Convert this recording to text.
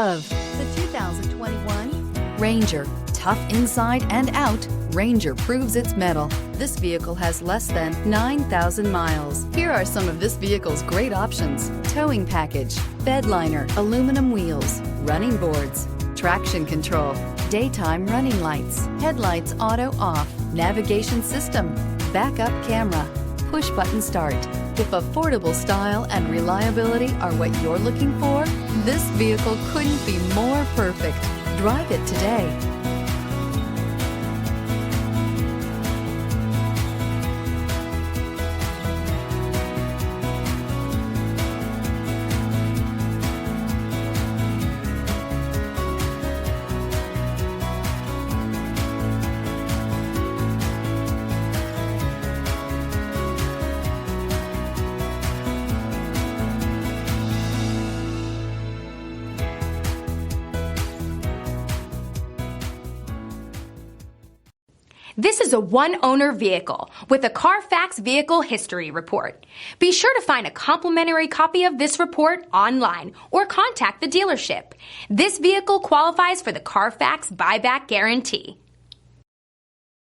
Of the 2021 Ranger. Tough inside and out, Ranger proves its mettle. This vehicle has less than 9,000 miles. Here are some of this vehicle's great options: towing package, bed liner, aluminum wheels, running boards, traction control, daytime running lights, headlights auto off, navigation system, backup camera, push button start. If affordable style and reliability are what you're looking for, this vehicle couldn't be more perfect. Drive it today. This is a one-owner vehicle with a Carfax Vehicle History Report. Be sure to find a complimentary copy of this report online or contact the dealership. This vehicle qualifies for the Carfax Buyback Guarantee.